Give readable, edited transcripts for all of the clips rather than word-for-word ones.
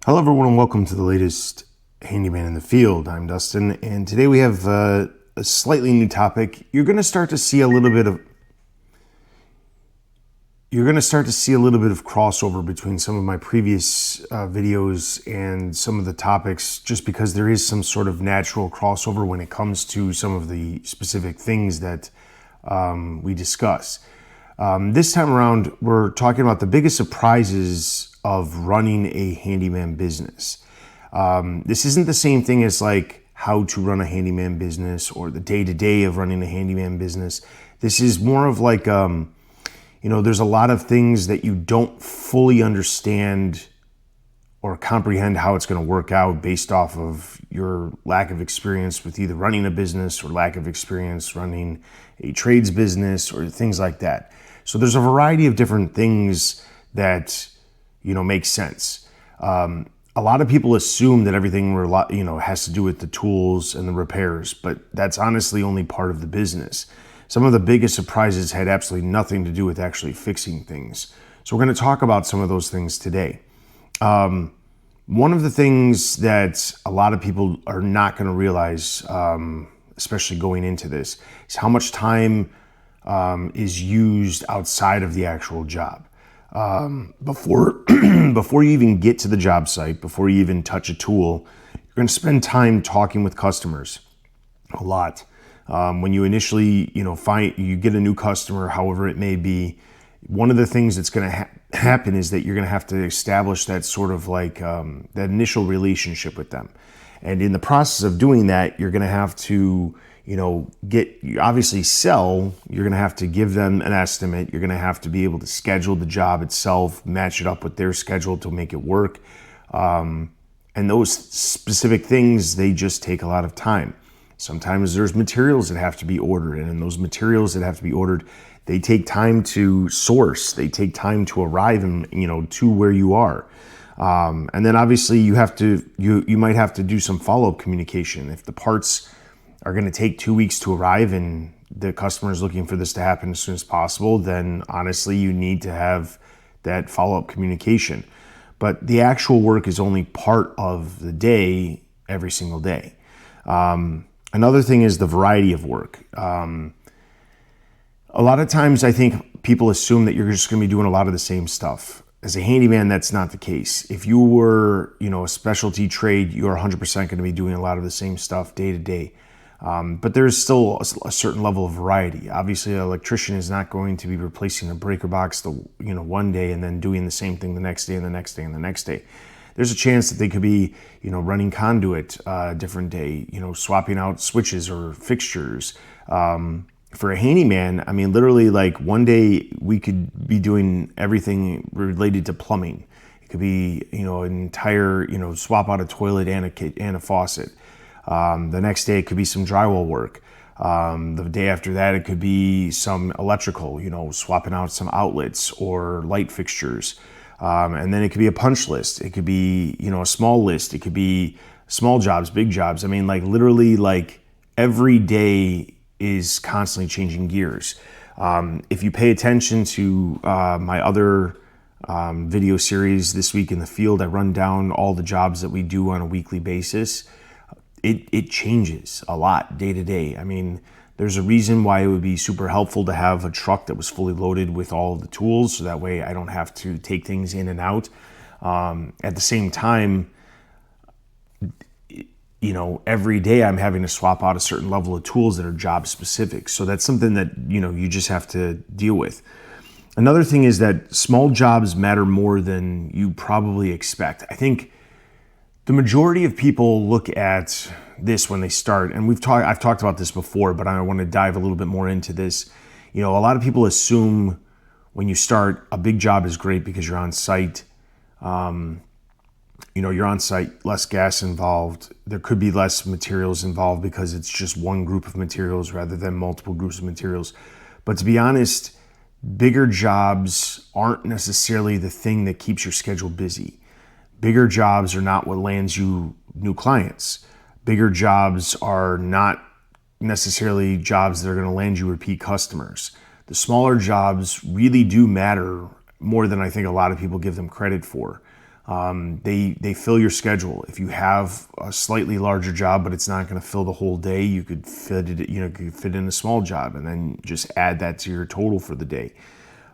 Hello everyone and welcome to the latest Handyman in the Field. I'm Dustin, and today we have a slightly new topic. You're going to start to see a little bit of crossover between some of my previous videos and some of the topics, just because there is some sort of natural crossover when it comes to some of the specific things that we discuss. This time around, we're talking about the biggest surprises of running a handyman business. This isn't the same thing as like how to run a handyman business or the day-to-day of running a handyman business. This is more of like, there's a lot of things that you don't fully understand or comprehend how it's going to work out based off of your lack of experience with either running a business or lack of experience running a trades business or things like that. So there's a variety of different things that makes sense. A lot of people assume that everything has to do with the tools and the repairs, but that's honestly only part of the business. Some of the biggest surprises had absolutely nothing to do with actually fixing things. So we're going to talk about some of those things today. One of the things that a lot of people are not going to realize, especially going into this, is how much time is used outside of the actual job. Before you even get to the job site, before you even touch a tool, you're going to spend time talking with customers a lot. When you initially, you get a new customer, however it may be, one of the things that's going to happen is that you're going to have to establish that sort of like that initial relationship with them. And in the process of doing that, you're going to have to obviously sell. You're going to have to give them an estimate. You're going to have to be able to schedule the job itself, match it up with their schedule to make it work. And those specific things, they just take a lot of time. Sometimes there's materials that have to be ordered, and those materials that have to be ordered, they take time to source. They take time to arrive to where you are. And then obviously you might have to do some follow-up communication. If the parts are going to take 2 weeks to arrive and the customer is looking for this to happen as soon as possible, then honestly you need to have that follow-up communication. But the actual work is only part of the day every single day. Another thing is the variety of work. A lot of times I think people assume that you're just going to be doing a lot of the same stuff. As a handyman, that's not the case. If you were, a specialty trade, you're 100% going to be doing a lot of the same stuff day to day. But there's still a certain level of variety. Obviously, an electrician is not going to be replacing a breaker box one day and then doing the same thing the next day and the next day and the next day. There's a chance that they could be, running conduit a different day, swapping out switches or fixtures. For a handyman, I mean, literally like one day we could be doing everything related to plumbing. It could be, an entire, swap out a toilet and a faucet. The next day it could be some drywall work. The day after that it could be some electrical, swapping out some outlets or light fixtures. And then it could be a punch list. It could be, a small list. It could be small jobs, big jobs. I mean, like literally like every day is constantly changing gears. If you pay attention to my other video series, This Week in the Field, I run down all the jobs that we do on a weekly basis. It changes a lot day to day. I mean, there's a reason why it would be super helpful to have a truck that was fully loaded with all of the tools, so that way I don't have to take things in and out. At the same time, every day I'm having to swap out a certain level of tools that are job specific. So that's something that, you just have to deal with. Another thing is that small jobs matter more than you probably expect. I think the majority of people look at this when they start, and I've talked about this before, but I want to dive a little bit more into this. A lot of people assume when you start, a big job is great because you're on site. You're on site, less gas involved. There could be less materials involved because it's just one group of materials rather than multiple groups of materials. But to be honest, bigger jobs aren't necessarily the thing that keeps your schedule busy. Bigger jobs are not what lands you new clients. Bigger jobs are not necessarily jobs that are going to land you repeat customers. The smaller jobs really do matter more than I think a lot of people give them credit for. They fill your schedule. If you have a slightly larger job, but it's not going to fill the whole day, you could fit it, could fit in a small job and then just add that to your total for the day.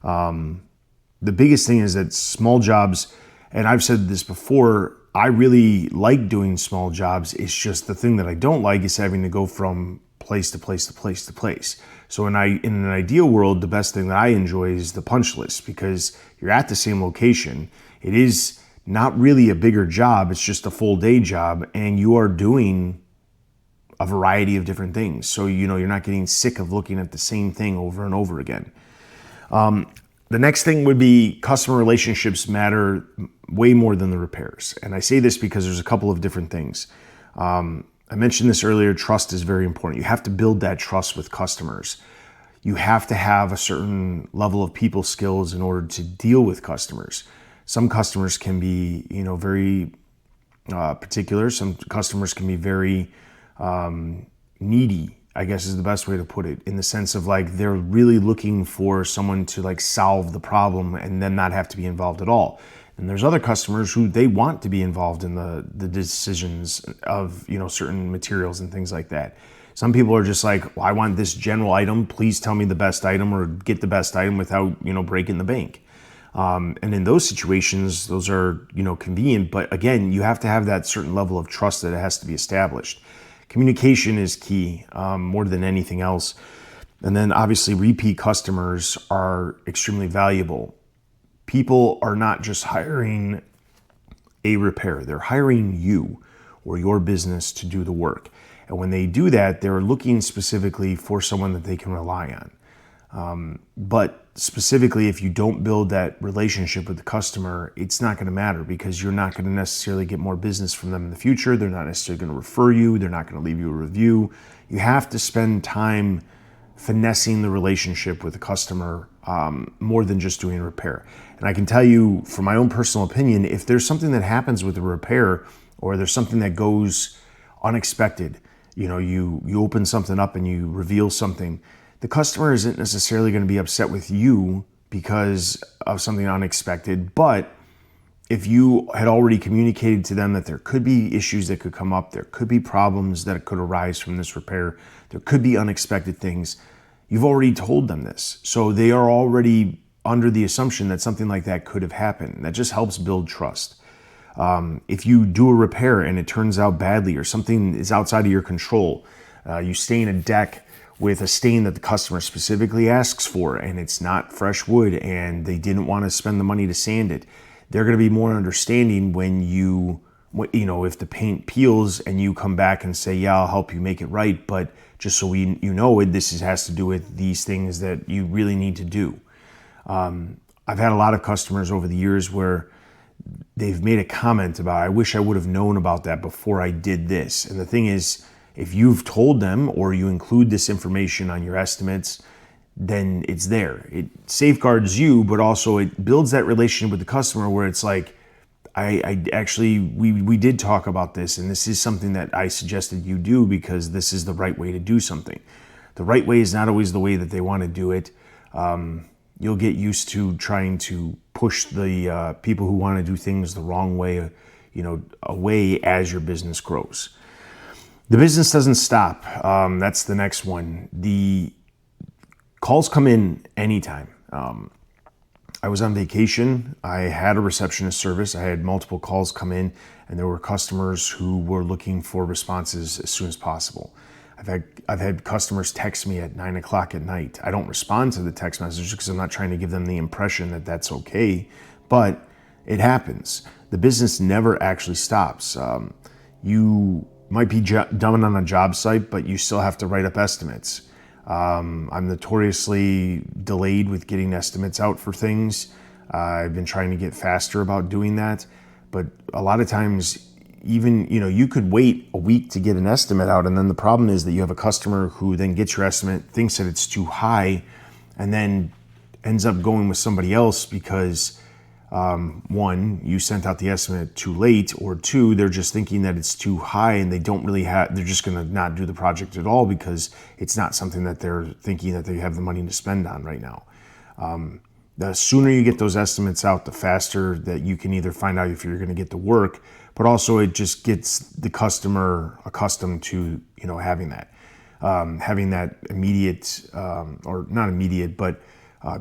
The biggest thing is that small jobs, and I've said this before, I really like doing small jobs. It's just the thing that I don't like is having to go from place to place to place to place. So in an ideal world, the best thing that I enjoy is the punch list, because you're at the same location. It is not really a bigger job. It's just a full day job, and you are doing a variety of different things. So, you're not getting sick of looking at the same thing over and over again. The next thing would be customer relationships matter way more than the repairs. And I say this because there's a couple of different things. I mentioned this earlier, trust is very important. You have to build that trust with customers. You have to have a certain level of people skills in order to deal with customers. Some customers can be, very particular. Some customers can be very needy, I guess is the best way to put it, in the sense of like they're really looking for someone to like solve the problem and then not have to be involved at all. And there's other customers who they want to be involved in the decisions of, certain materials and things like that. Some people are just like, well, I want this general item. Please tell me the best item, or get the best item without, breaking the bank. And in those situations, those are, convenient. But again, you have to have that certain level of trust that it has to be established. Communication is key, more than anything else. And then obviously repeat customers are extremely valuable. People are not just hiring a repair. They're hiring you or your business to do the work. And when they do that, they're looking specifically for someone that they can rely on. But specifically, if you don't build that relationship with the customer, it's not going to matter, because you're not going to necessarily get more business from them in the future. They're not necessarily going to refer you. They're not going to leave you a review. You have to spend time finessing the relationship with the customer, more than just doing a repair. And I can tell you from my own personal opinion, if there's something that happens with a repair, or there's something that goes unexpected, you open something up and you reveal something, the customer isn't necessarily going to be upset with you because of something unexpected. But if you had already communicated to them that there could be issues that could come up, there could be problems that could arise from this repair, there could be unexpected things, you've already told them this. So they are already under the assumption that something like that could have happened. That just helps build trust. If you do a repair and it turns out badly, or something is outside of your control, you stain a deck with a stain that the customer specifically asks for, and it's not fresh wood, and they didn't want to spend the money to sand it, they're going to be more understanding when if the paint peels and you come back and say, yeah, I'll help you make it right, but just so this has to do with these things that you really need to do. I've had a lot of customers over the years where they've made a comment about, I wish I would have known about that before I did this. And the thing is, if you've told them, or you include this information on your estimates, then it's there. It safeguards you, but also it builds that relationship with the customer where it's like, we did talk about this, and this is something that I suggested you do because this is the right way to do something. The right way is not always the way that they want to do it. You'll get used to trying to push the people who want to do things the wrong way, away as your business grows. The business doesn't stop. That's the next one. The calls come in anytime. I was on vacation. I had a receptionist service. I had multiple calls come in, and there were customers who were looking for responses as soon as possible. I've had customers text me at 9 o'clock at night. I don't respond to the text messages because I'm not trying to give them the impression that that's okay, but it happens. The business never actually stops. You might be done on a job site, but you still have to write up estimates. I'm notoriously delayed with getting estimates out for things. I've been trying to get faster about doing that, but a lot of times, even, you could wait a week to get an estimate out, and then the problem is that you have a customer who then gets your estimate, thinks that it's too high, and then ends up going with somebody else because one, you sent out the estimate too late, or two, they're just thinking that it's too high and they don't really they're just going to not do the project at all because it's not something that they're thinking that they have the money to spend on right now. The sooner you get those estimates out, the faster that you can either find out if you're going to get the work, but also it just gets the customer accustomed to, having that immediate, or not immediate, but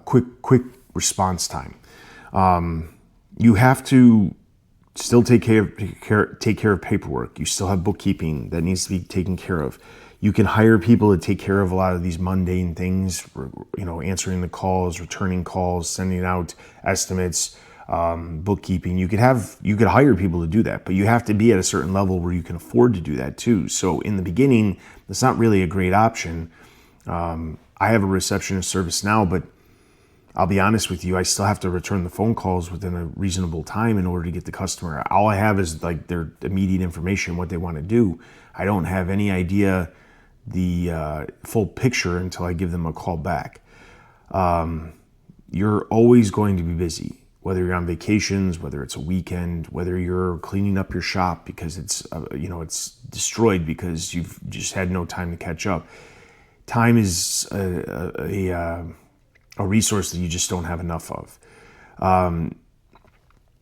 quick response time. You have to still take care of paperwork. You still have bookkeeping that needs to be taken care of. You can hire people to take care of a lot of these mundane things, answering the calls, returning calls, sending out estimates, bookkeeping. You could hire people to do that, but you have to be at a certain level where you can afford to do that too. So in the beginning, it's not really a great option. I have a receptionist service now, but I'll be honest with you, I still have to return the phone calls within a reasonable time in order to get the customer. All I have is like their immediate information, what they want to do. I don't have any idea the full picture until I give them a call back. You're always going to be busy, whether you're on vacations, whether it's a weekend, whether you're cleaning up your shop because it's destroyed because you've just had no time to catch up. Time is a resource that you just don't have enough of.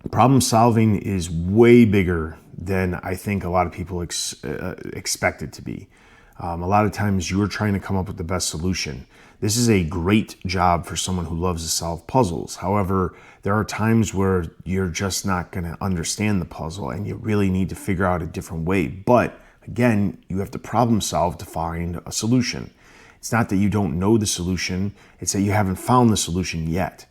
Problem solving is way bigger than I think a lot of people expect it to be. A lot of times you're trying to come up with the best solution. This is a great job for someone who loves to solve puzzles. However, there are times where you're just not going to understand the puzzle and you really need to figure out a different way. But again, you have to problem solve to find a solution. It's not that you don't know the solution, it's that you haven't found the solution yet.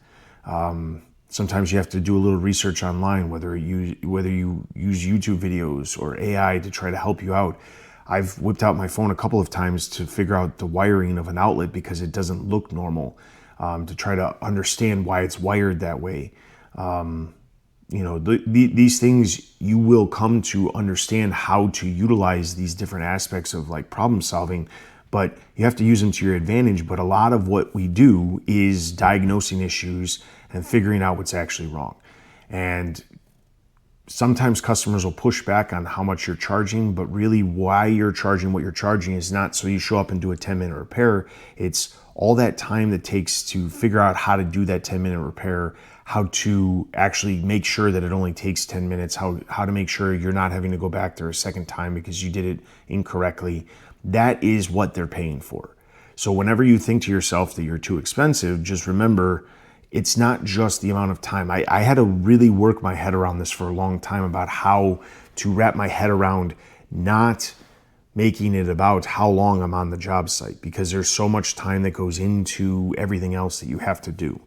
Sometimes you have to do a little research online, whether you use YouTube videos or AI to try to help you out. I've whipped out my phone a couple of times to figure out the wiring of an outlet because it doesn't look normal, to try to understand why it's wired that way. These things, you will come to understand how to utilize these different aspects of like problem solving, but you have to use them to your advantage. But a lot of what we do is diagnosing issues and figuring out what's actually wrong. And sometimes customers will push back on how much you're charging, but really why you're charging what you're charging is not so you show up and do a 10-minute repair. It's all that time that takes to figure out how to do that 10-minute repair, how to actually make sure that it only takes 10 minutes, how to make sure you're not having to go back there a second time because you did it incorrectly. That is what they're paying for. So whenever you think to yourself that you're too expensive, just remember, it's not just the amount of time. I had to really work my head around this for a long time about how to wrap my head around not making it about how long I'm on the job site, because there's so much time that goes into everything else that you have to do.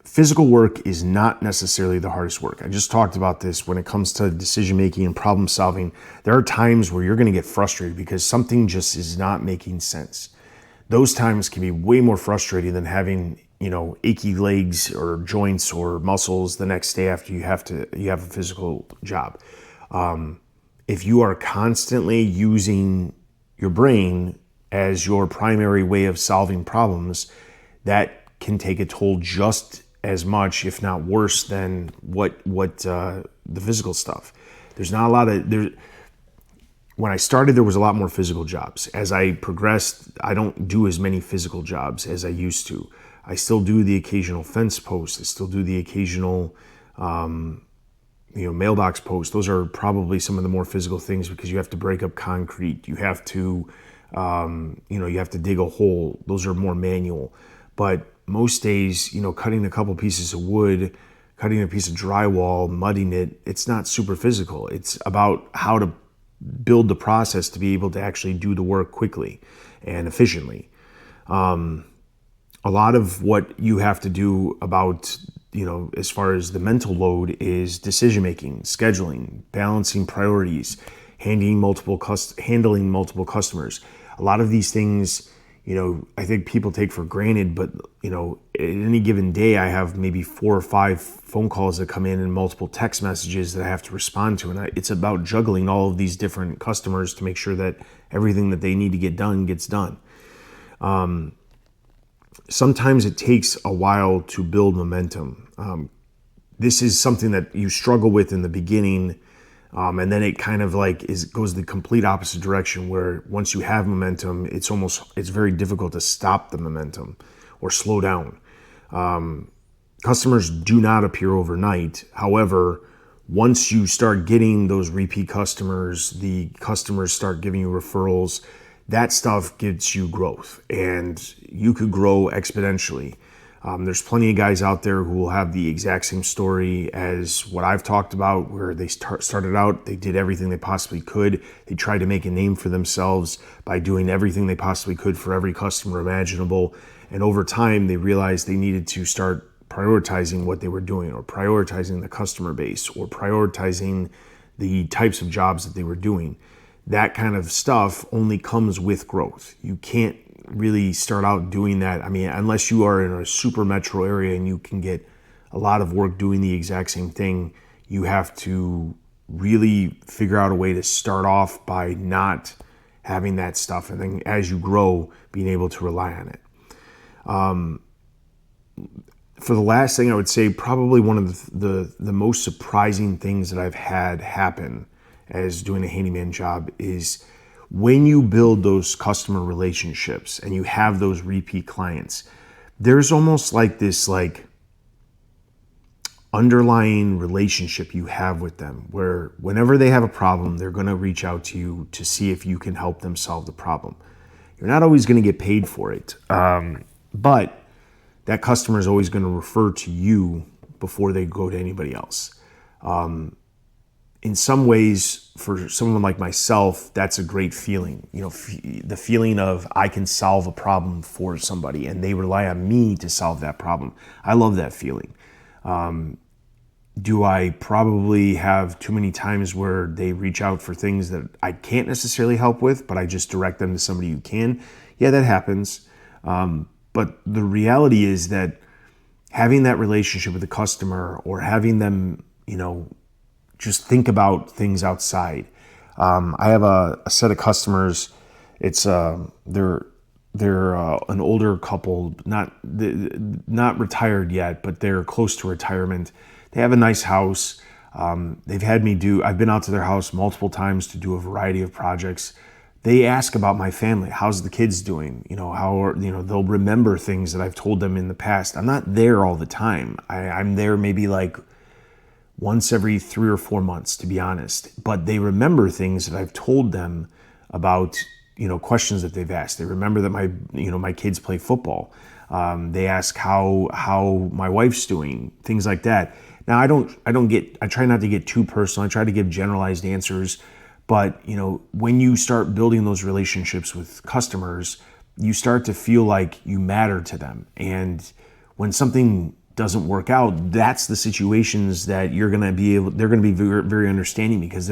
Physical work is not necessarily the hardest work. I just talked about this when it comes to decision making and problem solving. There are times where you're going to get frustrated because something just is not making sense. Those times can be way more frustrating than having, achy legs or joints or muscles the next day after you have a physical job. If you are constantly using your brain as your primary way of solving problems, that can take a toll just as much, if not worse, than what the physical stuff. There's not a lot of When I started, there was a lot more physical jobs. As I progressed, I don't do as many physical jobs as I used to. I still do the occasional fence post. I still do the occasional, mailbox post. Those are probably some of the more physical things because you have to break up concrete. You have to, you have to dig a hole. Those are more manual. But most days, cutting a couple pieces of wood, cutting a piece of drywall, mudding it, it's not super physical. It's about how to build the process to be able to actually do the work quickly and efficiently. A lot of what you have to do about, as far as the mental load is decision making, scheduling, balancing priorities, handling multiple customers. A lot of these things, I think people take for granted, but, at any given day, I have maybe 4 or 5 phone calls that come in and multiple text messages that I have to respond to. And it's about juggling all of these different customers to make sure that everything that they need to get done gets done. Sometimes it takes a while to build momentum. This is something that you struggle with in the beginning. And then it kind of goes the complete opposite direction, where once you have momentum, it's very difficult to stop the momentum or slow down. Customers do not appear overnight. However, once you start getting those repeat customers, the customers start giving you referrals, that stuff gets you growth, and you could grow exponentially. There's plenty of guys out there who will have the exact same story as what I've talked about, where they started out, they did everything they possibly could. They tried to make a name for themselves by doing everything they possibly could for every customer imaginable. And over time, they realized they needed to start prioritizing what they were doing, or prioritizing the customer base, or prioritizing the types of jobs that they were doing. That kind of stuff only comes with growth. You can't really start out doing that. I mean, unless you are in a super metro area and you can get a lot of work doing the exact same thing, you have to really figure out a way to start off by not having that stuff, and then as you grow, being able to rely on it. For the last thing, I would say probably one of the most surprising things that I've had happen as doing a handyman job is when you build those customer relationships and you have those repeat clients, there's almost like this underlying relationship you have with them, where whenever they have a problem, they're going to reach out to you to see if you can help them solve the problem. You're not always going to get paid for it, but that customer is always going to refer to you before they go to anybody else. In some ways, for someone like myself, that's a great feeling. You know, the feeling of I can solve a problem for somebody and they rely on me to solve that problem. I love that feeling. Do I probably have too many times where they reach out for things that I can't necessarily help with, but I just direct them to somebody who can? Yeah, that happens. But the reality is that having that relationship with the customer, or having them, just think about things outside. I have a set of customers. It's they're an older couple, not retired yet, but they're close to retirement. They have a nice house. I've been out to their house multiple times to do a variety of projects. They ask about my family. How's the kids doing? They'll remember things that I've told them in the past. I'm not there all the time. I'm there maybe like once every 3 or 4 months, to be honest. But they remember things that I've told them about, questions that they've asked. They remember that my kids play football. They ask how my wife's doing, things like that. Now I try not to get too personal. I try to give generalized answers. But, when you start building those relationships with customers, you start to feel like you matter to them. And when something doesn't work out, that's the situations that they're going to be very, very understanding, because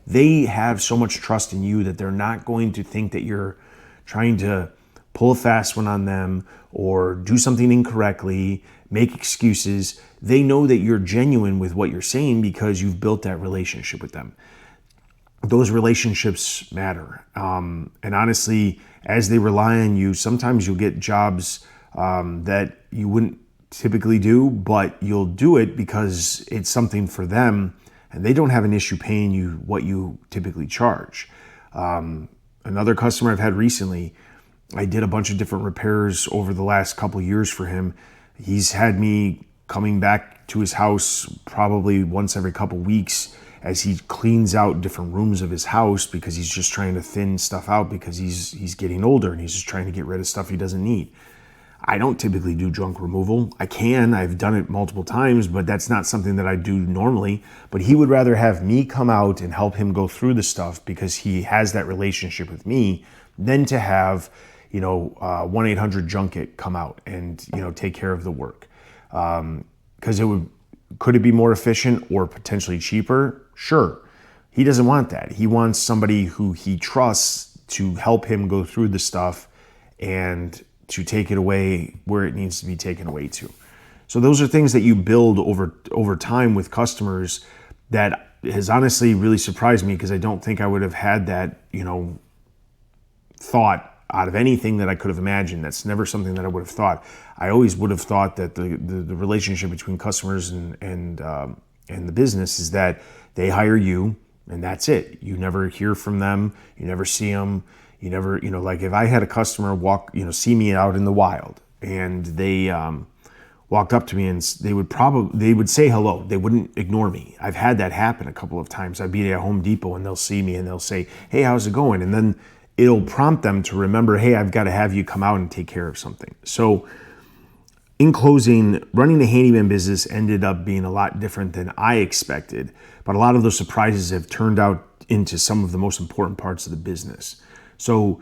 they have so much trust in you that they're not going to think that you're trying to pull a fast one on them or do something incorrectly, make excuses. They know that you're genuine with what you're saying because you've built that relationship with them. Those relationships matter. And honestly, as they rely on you, sometimes you'll get jobs that you wouldn't typically do, but you'll do it because it's something for them and they don't have an issue paying you what you typically charge. Another customer I've had recently, I did a bunch of different repairs over the last couple of years for him. He's had me coming back to his house probably once every couple of weeks as he cleans out different rooms of his house, because he's just trying to thin stuff out because he's getting older and he's just trying to get rid of stuff he doesn't need. I don't typically do junk removal. I've done it multiple times, but that's not something that I do normally. But he would rather have me come out and help him go through the stuff because he has that relationship with me than to have, 1-800-JUNK-IT come out and, take care of the work. Because could it be more efficient or potentially cheaper? Sure. He doesn't want that. He wants somebody who he trusts to help him go through the stuff and to take it away where it needs to be taken away to. So those are things that you build over time with customers that has honestly really surprised me, because I don't think I would have had that, thought out of anything that I could have imagined. That's never something that I would have thought. I always would have thought that the relationship between customers and the business is that they hire you and that's it. You never hear from them. You never see them. You never, like if I had a customer see me out in the wild and they walked up to me and they would say hello. They wouldn't ignore me. I've had that happen a couple of times. I'd be at Home Depot and they'll see me and they'll say, "Hey, how's it going?" And then it'll prompt them to remember, "Hey, I've got to have you come out and take care of something." So in closing, running the handyman business ended up being a lot different than I expected, but a lot of those surprises have turned out into some of the most important parts of the business. So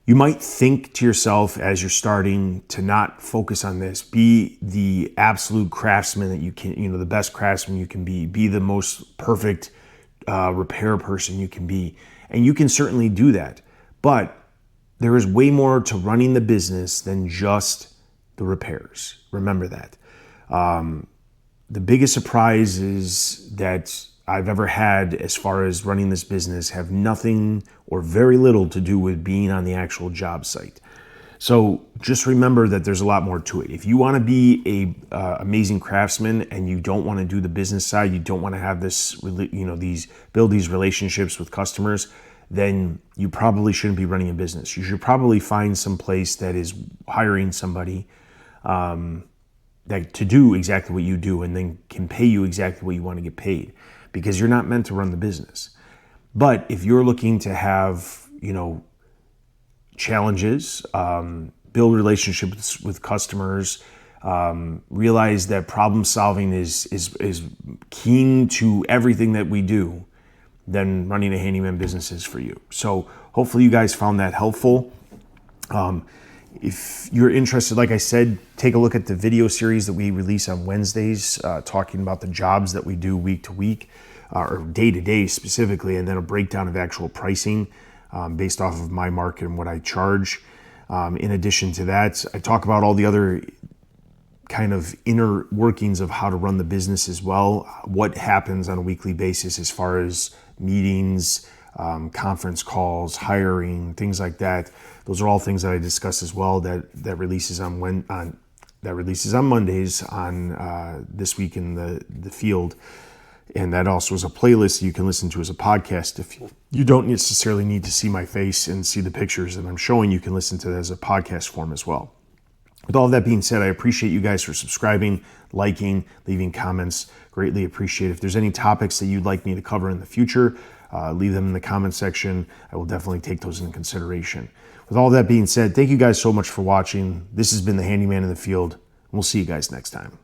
you might think to yourself as you're starting to not focus on this, be the absolute craftsman that you can, the best craftsman you can be the most perfect repair person you can be. And you can certainly do that. But there is way more to running the business than just the repairs. Remember that. The biggest surprises that I've ever had as far as running this business have nothing or very little to do with being on the actual job site. So just remember that there's a lot more to it. If you want to be a amazing craftsman and you don't want to do the business side, you don't want to have this, build these relationships with customers, then you probably shouldn't be running a business. You should probably find some place that is hiring somebody that to do exactly what you do and then can pay you exactly what you want to get paid, because you're not meant to run the business. But if you're looking to have, challenges, build relationships with customers, realize that problem solving is keen to everything that we do, then running a handyman business is for you. So hopefully you guys found that helpful. If you're interested, like I said, take a look at the video series that we release on Wednesdays, talking about the jobs that we do week to week, or day to day specifically, and then a breakdown of actual pricing based off of my market and what I charge. In addition to that, I talk about all the other kind of inner workings of how to run the business as well, what happens on a weekly basis as far as meetings, conference calls, hiring, things like that. Those are all things that I discuss as well. That releases on Mondays on This Week in the Field, and that also is a playlist you can listen to as a podcast. If you don't necessarily need to see my face and see the pictures that I'm showing, you can listen to that as a podcast form as well. With all that being said, I appreciate you guys for subscribing, liking, leaving comments. Greatly appreciate it. If there's any topics that you'd like me to cover in the future, leave them in the comment section. I will definitely take those into consideration. With all that being said, thank you guys so much for watching. This has been the Handyman in the Field. We'll see you guys next time.